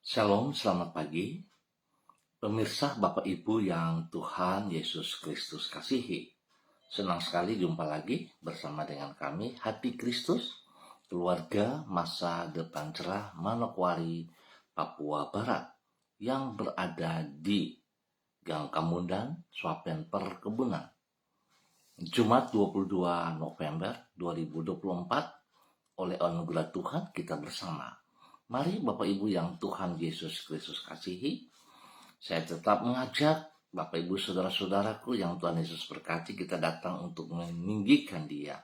Shalom, selamat pagi. Pemirsa Bapak Ibu yang Tuhan Yesus Kristus kasihi. Senang sekali jumpa lagi bersama dengan kami, Hati Kristus, keluarga masa depan cerah Manokwari, Papua Barat, yang berada di Gang Kamundan, Swapen Perkebunan. Jumat 22 November 2024, oleh anugerah Tuhan kita bersama. Mari Bapak Ibu yang Tuhan Yesus Kristus kasihi, saya tetap mengajak Bapak Ibu saudara-saudaraku yang Tuhan Yesus berkati, kita datang untuk meninggikan Dia,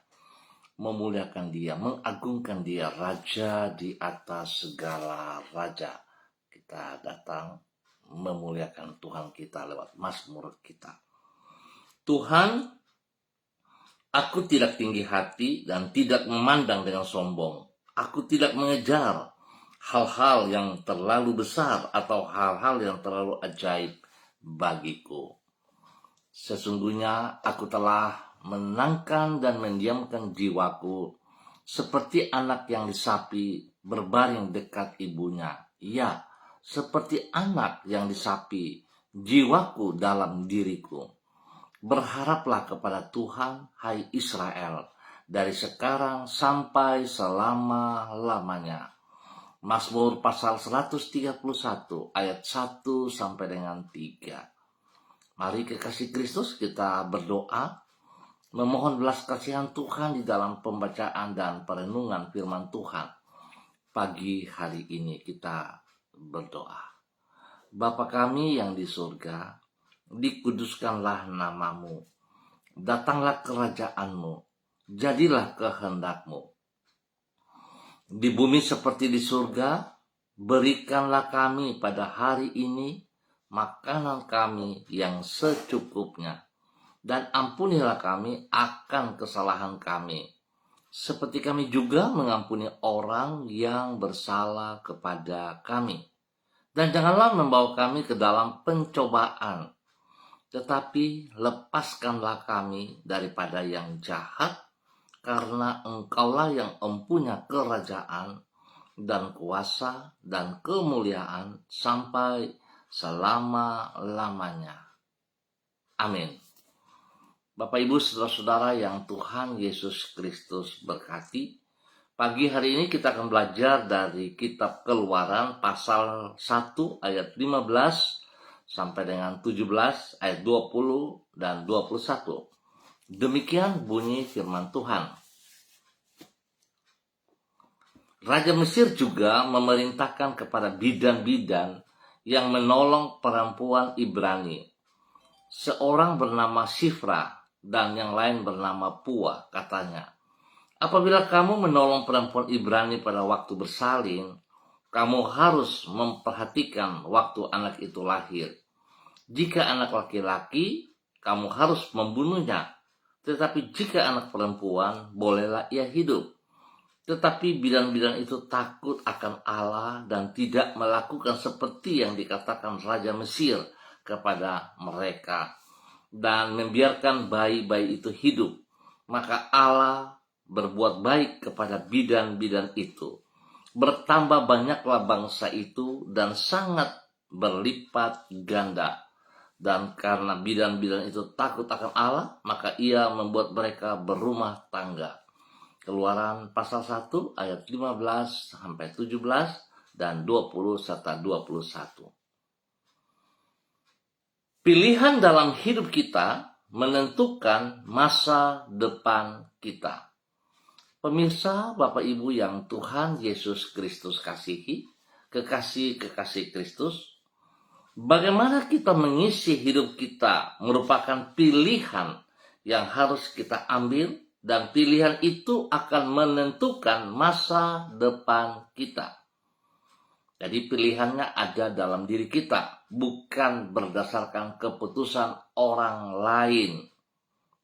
memuliakan Dia, mengagungkan Dia, Raja di atas segala raja. Kita datang memuliakan Tuhan kita lewat mazmur kita. Tuhan, aku tidak tinggi hati dan tidak memandang dengan sombong. Aku tidak mengejar hal-hal yang terlalu besar atau hal-hal yang terlalu ajaib bagiku. Sesungguhnya aku telah menenangkan dan mendiamkan jiwaku seperti anak yang disapi berbaring dekat ibunya. Ya, seperti anak yang disapi jiwaku dalam diriku. Berharaplah kepada Tuhan, hai Israel, dari sekarang sampai selama-lamanya. Mazmur pasal 131 ayat 1 sampai dengan 3. Mari kekasih Kristus kita berdoa, memohon belas kasihan Tuhan di dalam pembacaan dan perenungan firman Tuhan. Pagi hari ini kita berdoa. Bapa kami yang di surga, dikuduskanlah namamu, datanglah kerajaanmu, jadilah kehendakmu. Di bumi seperti di surga, berikanlah kami pada hari ini makanan kami yang secukupnya, dan ampunilah kami akan kesalahan kami, seperti kami juga mengampuni orang yang bersalah kepada kami. Dan janganlah membawa kami ke dalam pencobaan, tetapi lepaskanlah kami daripada yang jahat, karena Engkaulah yang mempunyai kerajaan dan kuasa dan kemuliaan sampai selama-lamanya. Amin. Bapak Ibu saudara-saudara yang Tuhan Yesus Kristus berkati, pagi hari ini kita akan belajar dari kitab Keluaran pasal 1 ayat 15 sampai dengan 17 ayat 20 dan 21. Demikian bunyi firman Tuhan. Raja Mesir juga memerintahkan kepada bidan-bidan yang menolong perempuan Ibrani. Seorang bernama Sifra dan yang lain bernama Pua, katanya, apabila kamu menolong perempuan Ibrani pada waktu bersalin, kamu harus memperhatikan waktu anak itu lahir. Jika anak laki-laki, kamu harus membunuhnya. Tetapi jika anak perempuan, bolehlah ia hidup. Tetapi bidan-bidan itu takut akan Allah dan tidak melakukan seperti yang dikatakan Raja Mesir kepada mereka, dan membiarkan bayi-bayi itu hidup. Maka Allah berbuat baik kepada bidan-bidan itu. Bertambah banyaklah bangsa itu dan sangat berlipat ganda. Dan karena bidan-bidan itu takut akan Allah, maka ia membuat mereka berumah tangga. Keluaran pasal 1 ayat 15 sampai 17 dan 20 serta 21. Pilihan dalam hidup kita menentukan masa depan kita. Pemirsa, Bapak Ibu yang Tuhan Yesus Kristus kasihi, kekasih-kekasih Kristus, bagaimana kita mengisi hidup kita merupakan pilihan yang harus kita ambil, dan pilihan itu akan menentukan masa depan kita. Jadi pilihannya ada dalam diri kita, bukan berdasarkan keputusan orang lain.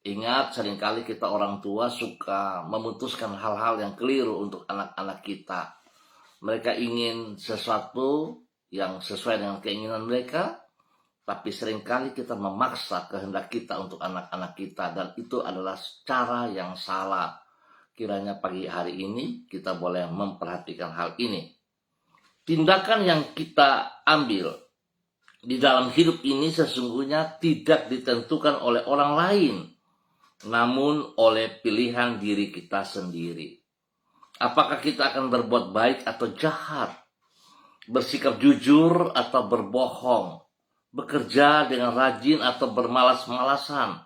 Ingat, seringkali kita orang tua suka memutuskan hal-hal yang keliru untuk anak-anak kita. Mereka ingin sesuatu yang sesuai dengan keinginan mereka, tapi seringkali kita memaksa kehendak kita untuk anak-anak kita, dan itu adalah cara yang salah. Kiranya pagi hari ini kita boleh memperhatikan hal ini. Tindakan yang kita ambil di dalam hidup ini sesungguhnya tidak ditentukan oleh orang lain, namun oleh pilihan diri kita sendiri. Apakah kita akan berbuat baik atau jahat, bersikap jujur atau berbohong, bekerja dengan rajin atau bermalas-malasan.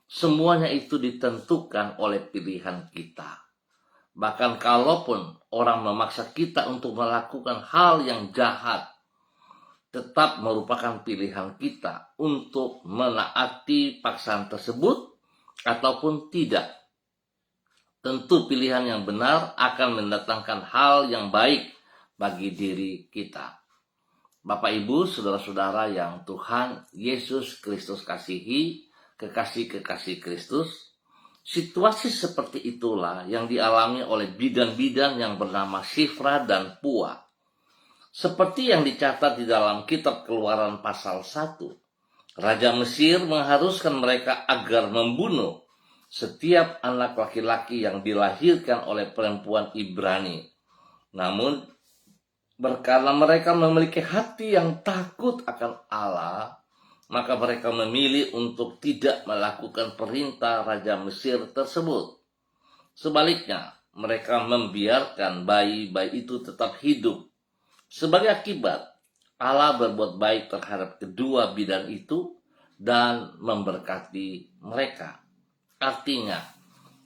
Semuanya itu ditentukan oleh pilihan kita. Bahkan kalaupun orang memaksa kita untuk melakukan hal yang jahat, tetap merupakan pilihan kita untuk menaati paksaan tersebut ataupun tidak. Tentu pilihan yang benar akan mendatangkan hal yang baik bagi diri kita. Bapak, Ibu, saudara-saudara yang Tuhan Yesus Kristus kasihi, kekasih-kekasih Kristus, situasi seperti itulah yang dialami oleh bidan-bidan yang bernama Shifra dan Pua. Seperti yang dicatat di dalam kitab Keluaran pasal 1, Raja Mesir mengharuskan mereka agar membunuh setiap anak laki-laki yang dilahirkan oleh perempuan Ibrani. Namun, karena mereka memiliki hati yang takut akan Allah, maka mereka memilih untuk tidak melakukan perintah Raja Mesir tersebut. Sebaliknya, mereka membiarkan bayi-bayi itu tetap hidup. Sebagai akibat, Allah berbuat baik terhadap kedua bidan itu dan memberkati mereka. Artinya,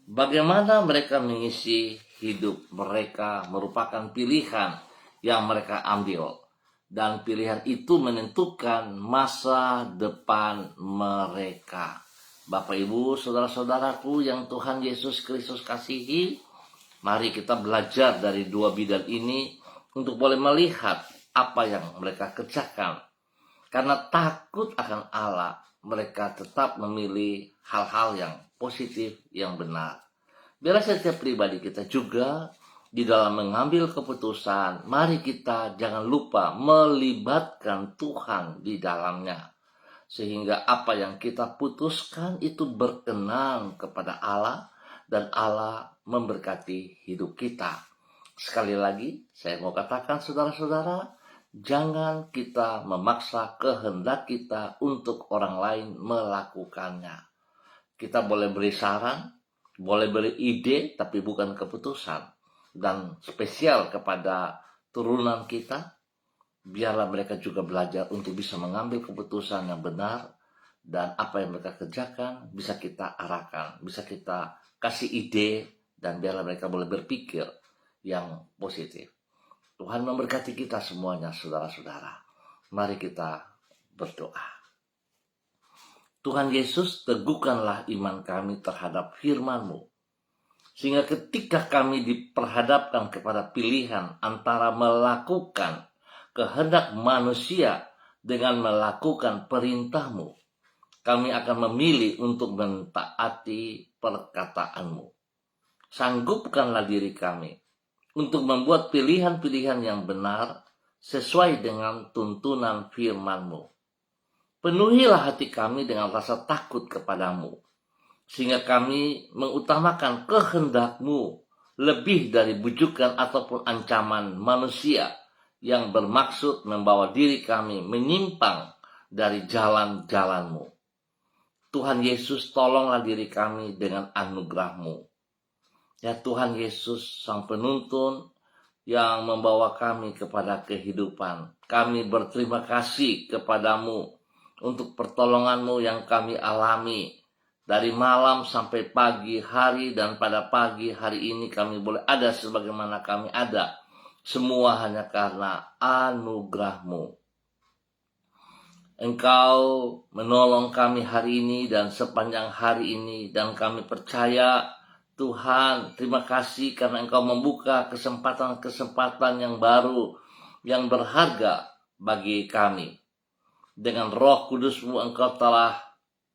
bagaimana mereka mengisi hidup mereka merupakan pilihan yang mereka ambil. Dan pilihan itu menentukan masa depan mereka. Bapak, Ibu, saudara-saudaraku yang Tuhan Yesus Kristus kasihi, mari kita belajar dari dua bidan ini untuk boleh melihat apa yang mereka kerjakan. Karena takut akan Allah, mereka tetap memilih hal-hal yang positif, yang benar. Biarlah setiap pribadi kita juga di dalam mengambil keputusan, mari kita jangan lupa melibatkan Tuhan di dalamnya. Sehingga apa yang kita putuskan itu berkenan kepada Allah dan Allah memberkati hidup kita. Sekali lagi, saya mau katakan saudara-saudara, jangan kita memaksa kehendak kita untuk orang lain melakukannya. Kita boleh beri saran, boleh beri ide, tapi bukan keputusan. Dan spesial kepada turunan kita, biarlah mereka juga belajar untuk bisa mengambil keputusan yang benar, dan apa yang mereka kerjakan bisa kita arahkan, bisa kita kasih ide, dan biarlah mereka boleh berpikir yang positif. Tuhan memberkati kita semuanya, saudara-saudara. Mari kita berdoa. Tuhan Yesus, teguhkanlah iman kami terhadap firman-Mu, sehingga ketika kami diperhadapkan kepada pilihan antara melakukan kehendak manusia dengan melakukan perintah-Mu, kami akan memilih untuk mentaati perkataan-Mu. Sanggupkanlah diri kami untuk membuat pilihan-pilihan yang benar sesuai dengan tuntunan firman-Mu. Penuhilah hati kami dengan rasa takut kepadamu, sehingga kami mengutamakan kehendak-Mu lebih dari bujukan ataupun ancaman manusia yang bermaksud membawa diri kami menyimpang dari jalan-jalan-Mu. Tuhan Yesus, tolonglah diri kami dengan anugerah-Mu. Ya Tuhan Yesus, Sang Penuntun yang membawa kami kepada kehidupan. Kami berterima kasih kepadamu untuk pertolongan-Mu yang kami alami. Dari malam sampai pagi hari, dan pada pagi hari ini kami boleh ada sebagaimana kami ada. Semua hanya karena anugerah-Mu. Engkau menolong kami hari ini dan sepanjang hari ini, dan kami percaya Tuhan, terima kasih karena Engkau membuka kesempatan-kesempatan yang baru, yang berharga bagi kami. Dengan Roh Kudus-Mu Engkau telah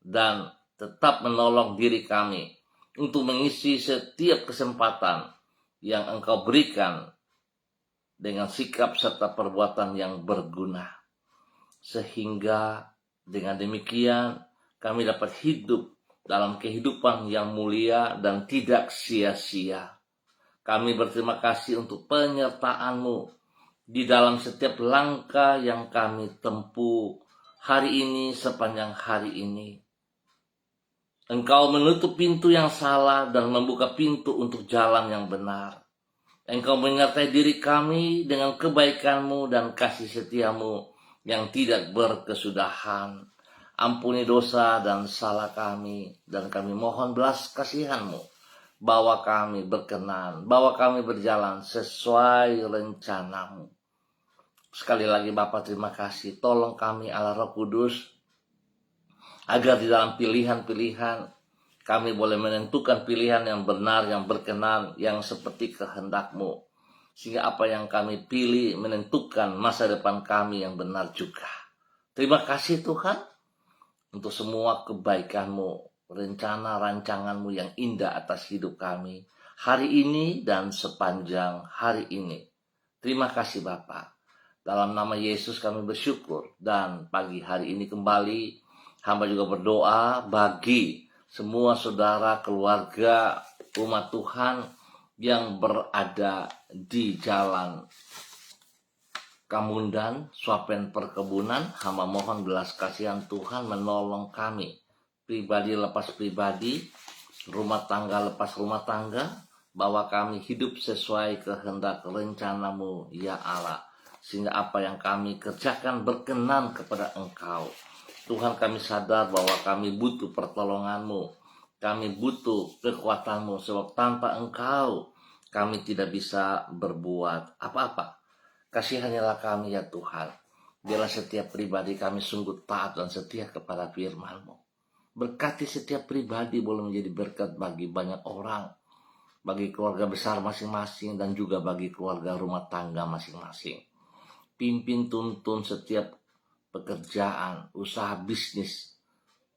dan tetap menolong diri kami untuk mengisi setiap kesempatan yang Engkau berikan dengan sikap serta perbuatan yang berguna. Sehingga dengan demikian kami dapat hidup dalam kehidupan yang mulia dan tidak sia-sia. Kami berterima kasih untuk penyertaan-Mu. di dalam setiap langkah yang kami tempuh hari ini, sepanjang hari ini. Engkau menutup pintu yang salah dan membuka pintu untuk jalan yang benar. Engkau menyertai diri kami dengan kebaikan-Mu dan kasih setia-Mu yang tidak berkesudahan. Ampuni dosa dan salah kami, dan kami mohon belas kasihan-Mu. Bawa kami berkenan, bawa kami berjalan sesuai rencana-Mu. Sekali lagi Bapa, terima kasih. Tolong kami Allah Roh Kudus, agar di dalam pilihan-pilihan kami boleh menentukan pilihan yang benar, yang berkenan, yang seperti kehendak-Mu. Sehingga apa yang kami pilih menentukan masa depan kami yang benar juga. Terima kasih Tuhan untuk semua kebaikan-Mu, rencana rancangan-Mu yang indah atas hidup kami hari ini dan sepanjang hari ini. Terima kasih Bapa. Dalam nama Yesus kami bersyukur, dan pagi hari ini kembali hamba juga berdoa bagi semua saudara, keluarga, umat Tuhan yang berada di jalan Kamundan, Swapen Perkebunan. Hamba mohon belas kasihan Tuhan menolong kami, pribadi lepas pribadi, rumah tangga lepas rumah tangga, bahwa kami hidup sesuai kehendak rencana-Mu ya Allah, sehingga apa yang kami kerjakan berkenan kepada Engkau. Tuhan, kami sadar bahwa kami butuh pertolongan-Mu, kami butuh kekuatan-Mu, sebab tanpa Engkau kami tidak bisa berbuat apa-apa. Kasihanilah kami ya Tuhan. Biarlah setiap pribadi kami sungguh taat dan setia kepada firman-Mu. Berkati setiap pribadi boleh menjadi berkat bagi banyak orang, bagi keluarga besar masing-masing, dan juga bagi keluarga rumah tangga masing-masing. Pimpin tuntun setiap pekerjaan, usaha bisnis,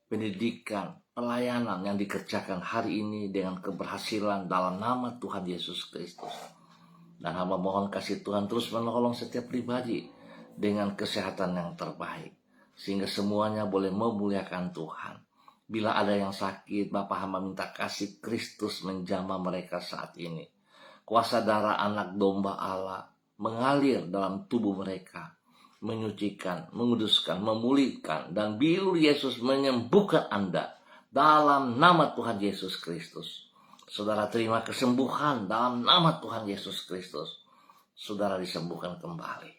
pendidikan, pelayanan yang dikerjakan hari ini dengan keberhasilan dalam nama Tuhan Yesus Kristus. Dan hamba mohon kasih Tuhan terus menolong setiap pribadi dengan kesehatan yang terbaik, sehingga semuanya boleh memuliakan Tuhan. Bila ada yang sakit, Bapa, hamba minta kasih Kristus menjamah mereka saat ini. Kuasa darah anak domba Allah mengalir dalam tubuh mereka, menyucikan, menguduskan, memulihkan, dan biru Yesus menyembuhkan Anda dalam nama Tuhan Yesus Kristus. Saudara terima kesembuhan dalam nama Tuhan Yesus Kristus. Saudara disembuhkan kembali.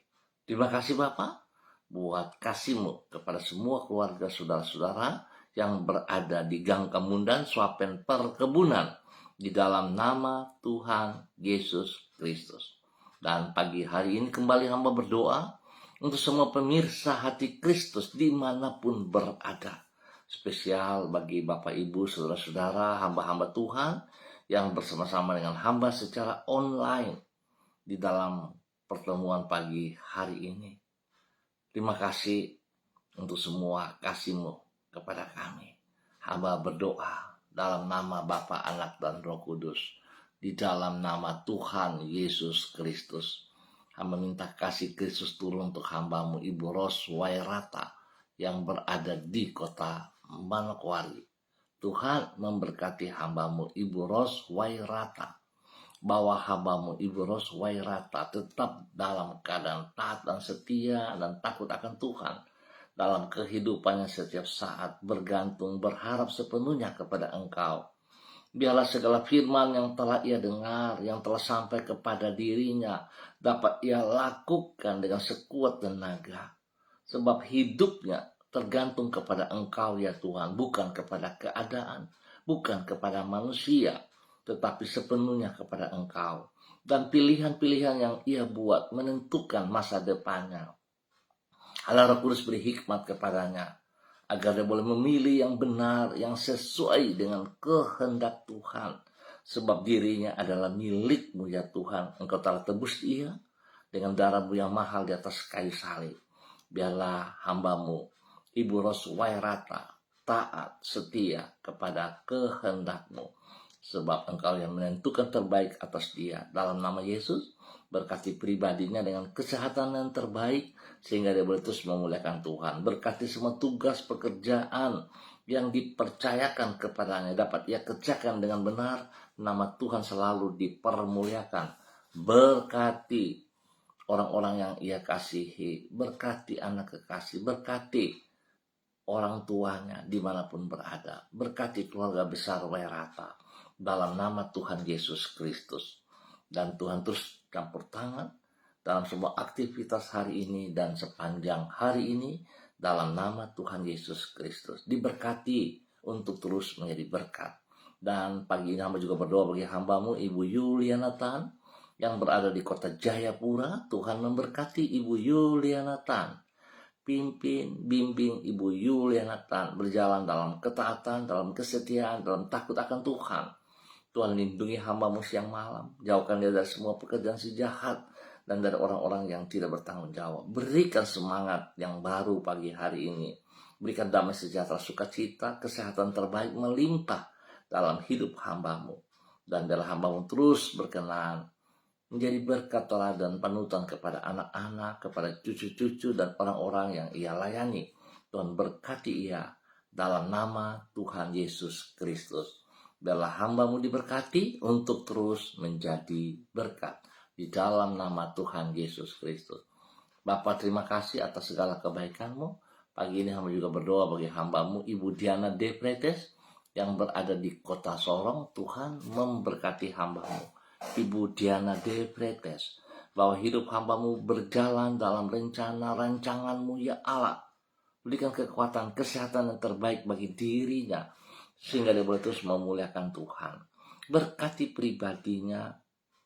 Terima kasih Bapak buat kasih-Mu kepada semua keluarga saudara-saudara yang berada di Gang Kamundan, Swapen Perkebunan, di dalam nama Tuhan Yesus Kristus. Dan pagi hari ini kembali hamba berdoa untuk semua pemirsa hati Kristus dimanapun berada. Spesial bagi Bapak Ibu, saudara-saudara, hamba-hamba Tuhan yang bersama-sama dengan hamba secara online di dalam pertemuan pagi hari ini. Terima kasih untuk semua kasih-Mu kepada kami. Hamba berdoa dalam nama Bapa, Anak, dan Roh Kudus, di dalam nama Tuhan Yesus Kristus. Hamba minta kasih Kristus turun untuk hamba-Mu Ibu Ros Wairata yang berada di kota Manokwari. Tuhan memberkati hamba-Mu Ibu Ros Wairata, bahwa hamba-Mu Ibu Ros Wairata tetap dalam keadaan taat dan setia dan takut akan Tuhan dalam kehidupannya setiap saat, bergantung, berharap sepenuhnya kepada Engkau. Biarlah segala firman yang telah ia dengar, yang telah sampai kepada dirinya, dapat ia lakukan dengan sekuat tenaga. Sebab hidupnya tergantung kepada Engkau ya Tuhan, bukan kepada keadaan, bukan kepada manusia, tetapi sepenuhnya kepada Engkau. Dan pilihan-pilihan yang ia buat menentukan masa depannya. Allah Roh Kudus beri hikmat kepadanya, agar dia boleh memilih yang benar, yang sesuai dengan kehendak Tuhan. Sebab dirinya adalah milik-Mu ya Tuhan. Engkau telah tebus dia dengan darah-Mu yang mahal di atas kayu salib. Biarlah hamba-Mu Ibu Ros Wairata taat, setia kepada kehendak-Mu. Sebab Engkau yang menentukan terbaik atas dia. Dalam nama Yesus, berkati pribadinya dengan kesehatan yang terbaik, sehingga dia boleh terus memuliakan Tuhan. Berkati semua tugas pekerjaan yang dipercayakan kepadanya dapat ia kerjakan dengan benar. Nama Tuhan selalu dipermuliakan. Berkati orang-orang yang ia kasihi, berkati anak kekasih, berkati orang tuanya dimanapun berada, berkati keluarga besar Wairata dalam nama Tuhan Yesus Kristus. Dan Tuhan terus campur tangan dalam semua aktivitas hari ini dan sepanjang hari ini dalam nama Tuhan Yesus Kristus. Diberkati untuk terus menjadi berkat. Dan pagi ini hamba juga berdoa bagi hambamu Ibu Yuliana Tan yang berada di kota Jayapura. Tuhan memberkati Ibu Yuliana Tan. Pimpin, bimbing Ibu Yuliana Tan berjalan dalam ketaatan, dalam kesetiaan, dalam takut akan Tuhan. Tuhan lindungi hambamu siang malam. Jauhkan dia dari semua pekerjaan si jahat dan dari orang-orang yang tidak bertanggung jawab. Berikan semangat yang baru pagi hari ini. Berikan damai sejahtera, sukacita, kesehatan terbaik melimpah dalam hidup hambamu. Dan biarlah hambamu terus berkenan menjadi berkat teladan panutan kepada anak-anak, kepada cucu-cucu dan orang-orang yang ia layani. Tuhan berkati ia dalam nama Tuhan Yesus Kristus. Biarlah hambamu diberkati untuk terus menjadi berkat di dalam nama Tuhan Yesus Kristus. Bapa, terima kasih atas segala kebaikanmu. Pagi ini hamba juga berdoa bagi hambamu Ibu Diana De Pretes yang berada di kota Sorong. Tuhan memberkati hambamu Ibu Diana De Pretes, bahwa hidup hambamu berjalan dalam rencana rancanganmu ya Allah. Berikan kekuatan, kesehatan yang terbaik bagi dirinya, sehingga dia boleh terus memuliakan Tuhan. Berkati pribadinya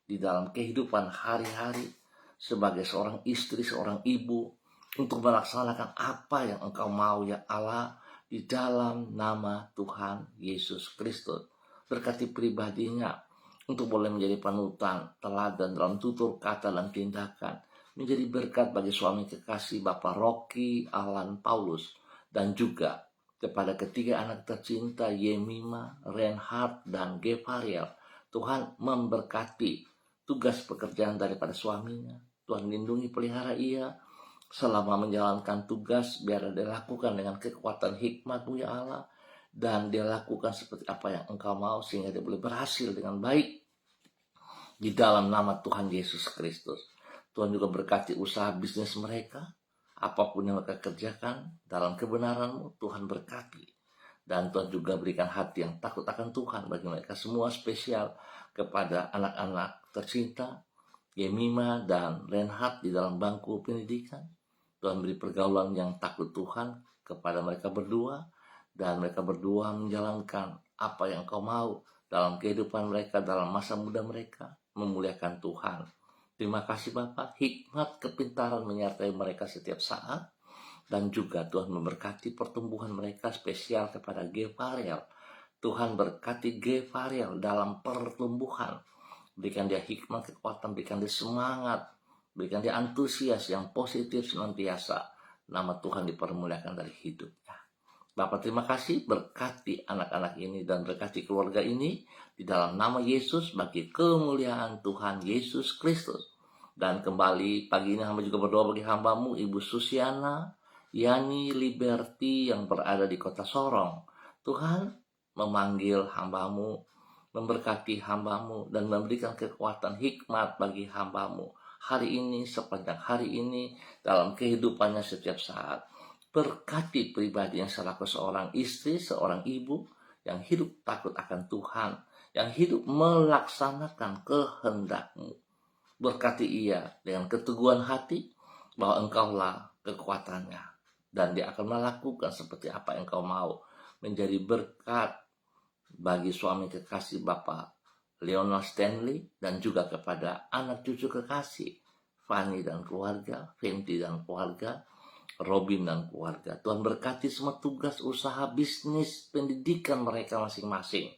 di dalam kehidupan hari-hari sebagai seorang istri, seorang ibu, untuk melaksanakan apa yang Engkau mau ya Allah, di dalam nama Tuhan Yesus Kristus. Berkati pribadinya untuk boleh menjadi panutan, teladan dalam tutur kata dan tindakan, menjadi berkat bagi suami kekasih Bapak Rocky Alan Paulus, dan juga kepada ketiga anak tercinta Yemima, Reinhard, dan Gevariel. Tuhan memberkati tugas pekerjaan daripada suaminya. Tuhan lindungi pelihara ia selama menjalankan tugas, biar dia lakukan dengan kekuatan hikmat-Mu ya Allah, dan dia lakukan seperti apa yang Engkau mau, sehingga dia boleh berhasil dengan baik di dalam nama Tuhan Yesus Kristus. Tuhan juga berkati usaha bisnis mereka, apapun yang mereka kerjakan dalam kebenaran-Mu, Tuhan berkati. Dan Tuhan juga berikan hati yang takut akan Tuhan bagi mereka semua, spesial kepada anak-anak tercinta Yemima dan Reinhard di dalam bangku pendidikan. Tuhan beri pergaulan yang takut Tuhan kepada mereka berdua, dan mereka berdua menjalankan apa yang Kau mau dalam kehidupan mereka, dalam masa muda mereka, memuliakan Tuhan. Terima kasih Bapak, hikmat kepintaran menyertai mereka setiap saat, dan juga Tuhan memberkati pertumbuhan mereka, spesial kepada Gevariel. Tuhan berkati Gevariel dalam pertumbuhan. Berikan dia hikmat, kekuatan, berikan dia semangat, berikan dia antusias yang positif senantiasa. Nama Tuhan dipermuliakan dari hidupnya. Bapak terima kasih, berkati anak-anak ini dan berkati keluarga ini di dalam nama Yesus bagi kemuliaan Tuhan Yesus Kristus. Dan kembali pagi ini hamba juga berdoa bagi hambamu Ibu Susiana Yani Liberty yang berada di kota Sorong. Tuhan memanggil hambamu, memberkati hambamu, dan memberikan kekuatan hikmat bagi hambamu hari ini, sepanjang hari ini, dalam kehidupannya setiap saat. Berkati pribadi yang selaku seorang istri, seorang ibu yang hidup takut akan Tuhan, yang hidup melaksanakan kehendak-Mu. Berkati ia dengan keteguhan hati bahwa Engkaulah kekuatannya, dan dia akan melakukan seperti apa yang Kau mau, menjadi berkat bagi suami kekasih Bapak Leonard Stanley, dan juga kepada anak cucu kekasih Fanny dan keluarga, Fenty dan keluarga, Robin dan keluarga. Tuhan berkati semua tugas, usaha, bisnis, pendidikan mereka masing-masing,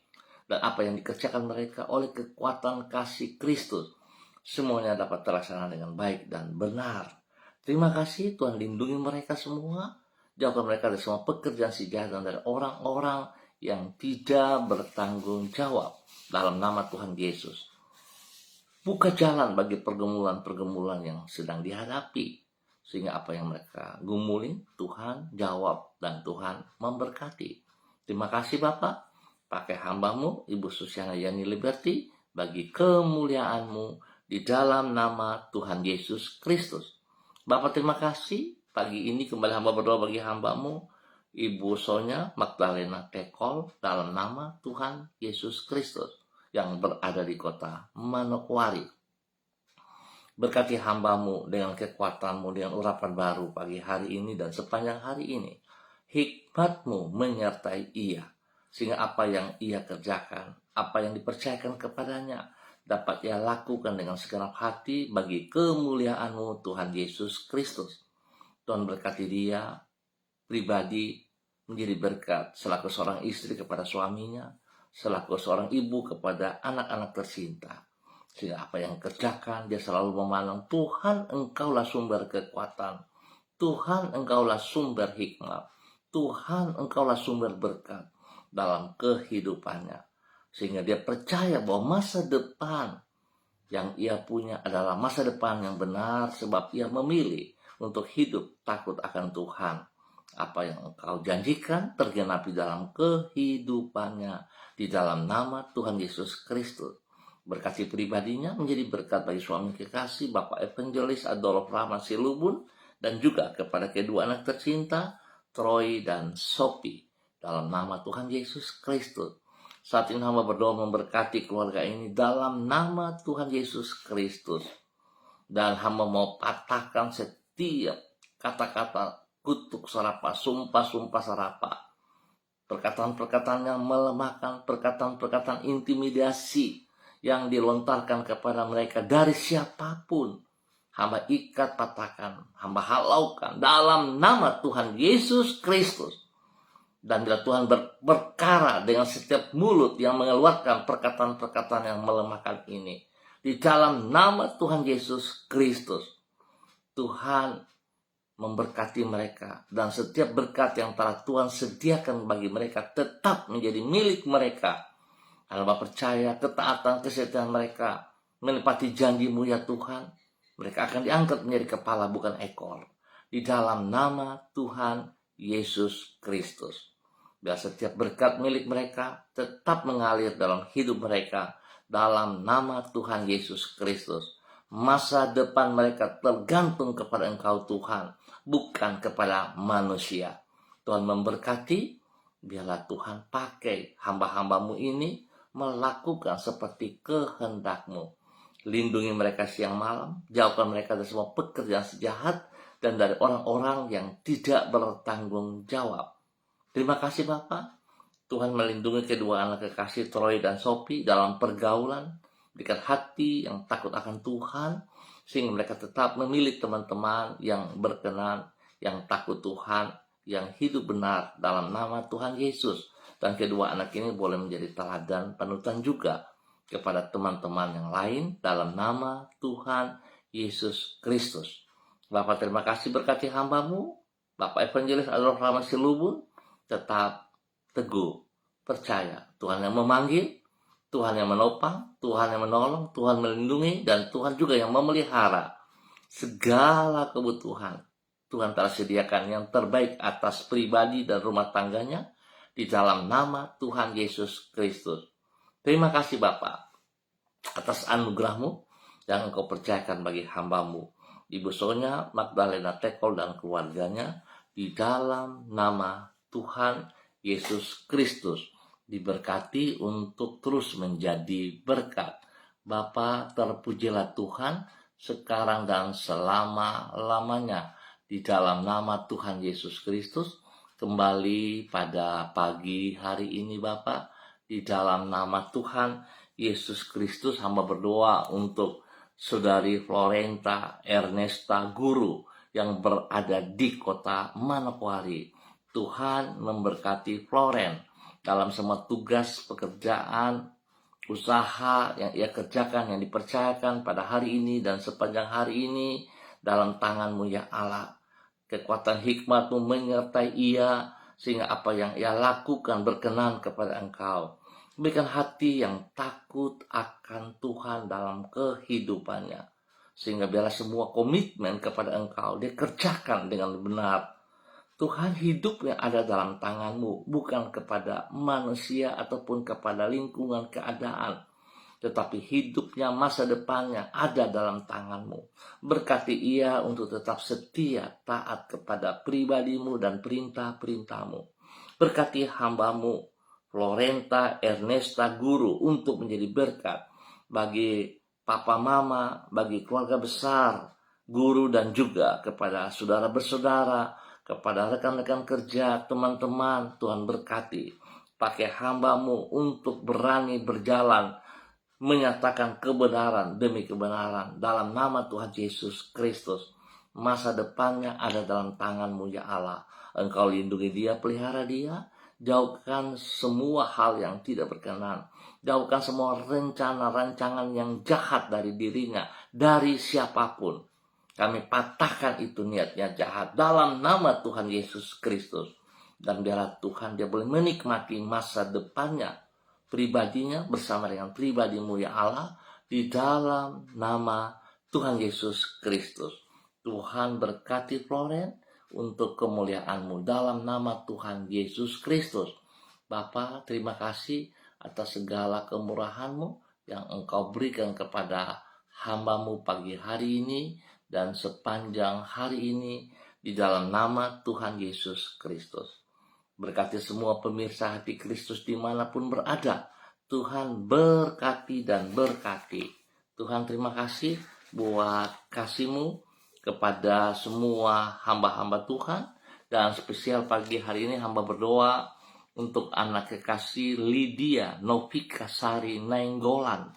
dan apa yang dikerjakan mereka oleh kekuatan kasih Kristus, semuanya dapat terlaksana dengan baik dan benar. Terima kasih, Tuhan lindungi mereka semua, jauhkan mereka dari semua pekerjaan si jahat dan dari orang-orang yang tidak bertanggung jawab dalam nama Tuhan Yesus. Buka jalan bagi pergumulan-pergumulan yang sedang dihadapi, sehingga apa yang mereka gumulin Tuhan jawab dan Tuhan memberkati. Terima kasih Bapak, pakai hambamu Ibu Susiana Yani Liberty bagi kemuliaan-Mu di dalam nama Tuhan Yesus Kristus. Bapa, terima kasih pagi ini kembali hamba berdoa bagi hamba-Mu Ibu Sonya Magdalena Tekol dalam nama Tuhan Yesus Kristus yang berada di kota Manokwari. Berkati hamba-Mu dengan kekuatan-Mu, dengan urapan baru pagi hari ini dan sepanjang hari ini. Hikmat-Mu menyertai ia, sehingga apa yang ia kerjakan, apa yang dipercayakan kepadanya, dapat ia lakukan dengan segenap hati bagi kemuliaan-Mu Tuhan Yesus Kristus. Tuhan berkati dia pribadi menjadi berkat selaku seorang istri kepada suaminya, selaku seorang ibu kepada anak-anak tercinta. Sehingga apa yang kerjakan, dia selalu memandang Tuhan, Engkaulah sumber kekuatan. Tuhan, Engkaulah sumber hikmat. Tuhan, Engkaulah sumber berkat dalam kehidupannya. Sehingga dia percaya bahwa masa depan yang ia punya adalah masa depan yang benar, sebab ia memilih untuk hidup takut akan Tuhan. Apa yang Engkau janjikan tergenapi dalam kehidupannya di dalam nama Tuhan Yesus Kristus. Berkati pribadinya menjadi berkat bagi suami kekasih Bapak Evangelis Adolf Rahman Silubun, dan juga kepada kedua anak tercinta Troy dan Sophie dalam nama Tuhan Yesus Kristus. Saat ini hamba berdoa memberkati keluarga ini dalam nama Tuhan Yesus Kristus, dan hamba mau patahkan setiap kata-kata kutuk serapa, sumpah-sumpah serapa, perkataan-perkataan yang melemahkan, perkataan-perkataan intimidasi yang dilontarkan kepada mereka dari siapapun. Hamba ikat, patahkan, hamba halaukan dalam nama Tuhan Yesus Kristus. Dan bila Tuhan berkara dengan setiap mulut yang mengeluarkan perkataan-perkataan yang melemahkan ini, di dalam nama Tuhan Yesus Kristus, Tuhan memberkati mereka, dan setiap berkat yang telah Tuhan sediakan bagi mereka tetap menjadi milik mereka. Hamba percaya ketaatan kesetiaan mereka menepati janji-Mu ya Tuhan. Mereka akan diangkat menjadi kepala bukan ekor. Di dalam nama Tuhan Yesus Kristus. Biar setiap berkat milik mereka tetap mengalir dalam hidup mereka dalam nama Tuhan Yesus Kristus. Masa depan mereka tergantung kepada Engkau Tuhan, bukan kepada manusia. Tuhan memberkati, biarlah Tuhan pakai hamba-hamba-Mu ini melakukan seperti kehendak-Mu. Lindungi mereka siang malam, jauhkan mereka dari semua pekerjaan sejahat dan dari orang-orang yang tidak bertanggung jawab. Terima kasih Bapak. Tuhan melindungi kedua anak kekasih Troy dan Sophie dalam pergaulan, berikan hati yang takut akan Tuhan, sehingga mereka tetap memilih teman-teman yang berkenan, yang takut Tuhan, yang hidup benar dalam nama Tuhan Yesus. Dan kedua anak ini boleh menjadi teladan panutan juga kepada teman-teman yang lain dalam nama Tuhan Yesus Kristus. Bapak terima kasih berkati hamba-Mu, Bapak Evangelis Adolf Rahman Silubun, tetap teguh, percaya Tuhan yang memanggil, Tuhan yang menopang, Tuhan yang menolong, Tuhan melindungi, dan Tuhan juga yang memelihara segala kebutuhan. Tuhan telah sediakan yang terbaik atas pribadi dan rumah tangganya di dalam nama Tuhan Yesus Kristus. Terima kasih Bapa atas anugerah-Mu yang Engkau percayakan bagi hamba-Mu Ibu Sonya Magdalena Tekol dan keluarganya, di dalam nama Tuhan Yesus Kristus. Diberkati untuk terus menjadi berkat. Bapa, terpujilah Tuhan sekarang dan selama-lamanya. Di dalam nama Tuhan Yesus Kristus, kembali pada pagi hari ini Bapa, di dalam nama Tuhan Yesus Kristus, hamba berdoa untuk Saudari Florenta Ernesta Guru yang berada di kota Manokwari. Tuhan memberkati Floren dalam semua tugas pekerjaan, usaha yang ia kerjakan, yang dipercayakan pada hari ini dan sepanjang hari ini dalam tangan-Mu ya Allah. Kekuatan hikmat-Mu menyertai ia, sehingga apa yang ia lakukan berkenan kepada Engkau. Berikan hati yang takut akan Tuhan dalam kehidupannya, sehingga biarlah semua komitmen kepada Engkau dia kerjakan dengan benar. Tuhan, hidup yang ada dalam tangan-Mu, bukan kepada manusia ataupun kepada lingkungan keadaan, tetapi hidupnya, masa depannya ada dalam tangan-Mu. Berkati ia untuk tetap setia, taat kepada pribadi-Mu dan perintah-perintah-Mu. Berkati hamba-Mu, Florenta, Ernesta, guru, untuk menjadi berkat bagi papa mama, bagi keluarga besar, guru, dan juga kepada saudara bersaudara, kepada rekan-rekan kerja, teman-teman. Tuhan berkati, pakai hamba-Mu untuk berani berjalan, menyatakan kebenaran demi kebenaran dalam nama Tuhan Yesus Kristus. Masa depannya ada dalam tangan-Mu ya Allah. Engkau lindungi dia, pelihara dia, jauhkan semua hal yang tidak berkenan, jauhkan semua rencana-rancangan yang jahat dari dirinya, dari siapapun. Kami patahkan itu niatnya jahat dalam nama Tuhan Yesus Kristus. Dan biarlah Tuhan dia boleh menikmati masa depannya, pribadinya bersama dengan pribadi-Mu ya Allah, di dalam nama Tuhan Yesus Kristus. Tuhan berkati Floren untuk kemuliaan-Mu dalam nama Tuhan Yesus Kristus. Bapa, terima kasih atas segala kemurahan-Mu yang Engkau berikan kepada hamba-Mu pagi hari ini dan sepanjang hari ini di dalam nama Tuhan Yesus Kristus. Berkati semua pemirsa Hati Kristus dimanapun berada. Tuhan berkati dan berkati. Tuhan terima kasih buat kasih-Mu kepada semua hamba-hamba Tuhan. Dan spesial pagi hari ini hamba berdoa untuk anak kekasih Lydia Novika Sari Nainggolan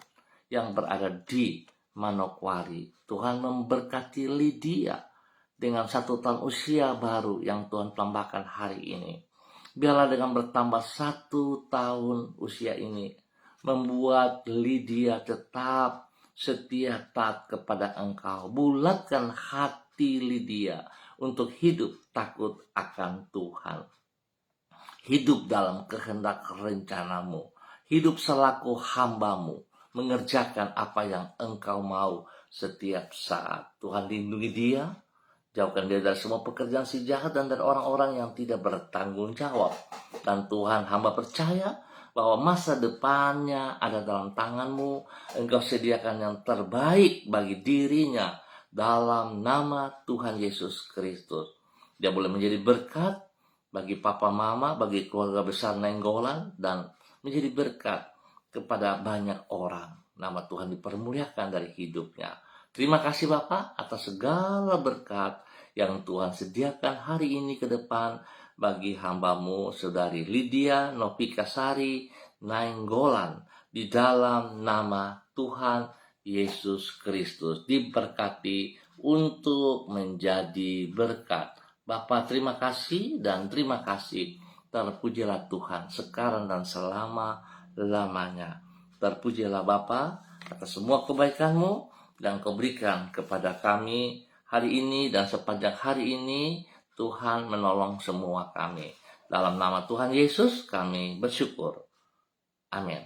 yang berada di Manokwari. Tuhan memberkati Lydia dengan 1 tahun usia baru yang Tuhan tambahkan hari ini. Biarlah dengan bertambah 1 tahun usia ini membuat Lydia tetap setia taat kepada Engkau. Bulatkan hati Lydia untuk hidup takut akan Tuhan. Hidup dalam kehendak rencana-Mu. Hidup selaku hamba-Mu. Mengerjakan apa yang Engkau mau setiap saat. Tuhan lindungi dia. Jauhkan dia dari semua pekerjaan si jahat dan dari orang-orang yang tidak bertanggung jawab. Dan Tuhan, hamba percaya bahwa masa depannya ada dalam tangan-Mu. Engkau sediakan yang terbaik bagi dirinya dalam nama Tuhan Yesus Kristus. Dia boleh menjadi berkat bagi papa mama, bagi keluarga besar Nainggolan, dan menjadi berkat kepada banyak orang. Nama Tuhan dipermuliakan dari hidupnya. Terima kasih Bapak atas segala berkat yang Tuhan sediakan hari ini ke depan bagi hamba-Mu Saudari Lydia Novika Sari Nainggolan. Di dalam nama Tuhan Yesus Kristus diberkati untuk menjadi berkat. Bapak terima kasih dan terima kasih. Terpujilah Tuhan sekarang dan selama-lamanya. Terpujilah Bapa atas semua kebaikan-Mu dan Kau berikan kepada kami hari ini dan sepanjang hari ini. Tuhan menolong semua kami. Dalam nama Tuhan Yesus kami bersyukur. Amin.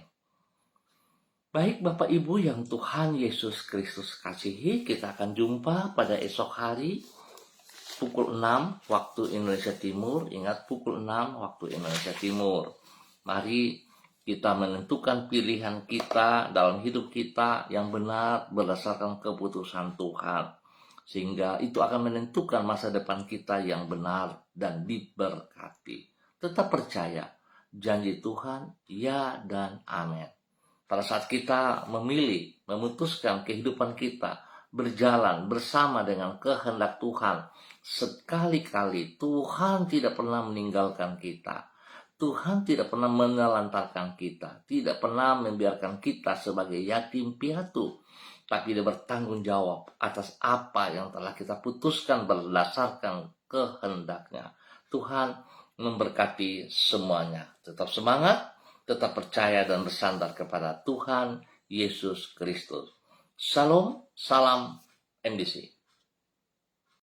Baik Bapak Ibu yang Tuhan Yesus Kristus kasihi, kita akan jumpa pada esok hari pukul 6 waktu Indonesia Timur. Ingat, pukul 6 waktu Indonesia Timur. Mari kita menentukan pilihan kita dalam hidup kita yang benar berdasarkan keputusan Tuhan. Sehingga itu akan menentukan masa depan kita yang benar dan diberkati. Tetap percaya, janji Tuhan ya dan amin. Pada saat kita memilih, memutuskan kehidupan kita berjalan bersama dengan kehendak Tuhan, sekali-kali Tuhan tidak pernah meninggalkan kita. Tuhan tidak pernah menelantarkan kita, tidak pernah membiarkan kita sebagai yatim piatu, tapi Dia bertanggung jawab atas apa yang telah kita putuskan berdasarkan kehendaknya. Tuhan memberkati semuanya. Tetap semangat, tetap percaya dan bersandar kepada Tuhan Yesus Kristus. Shalom, salam MDC.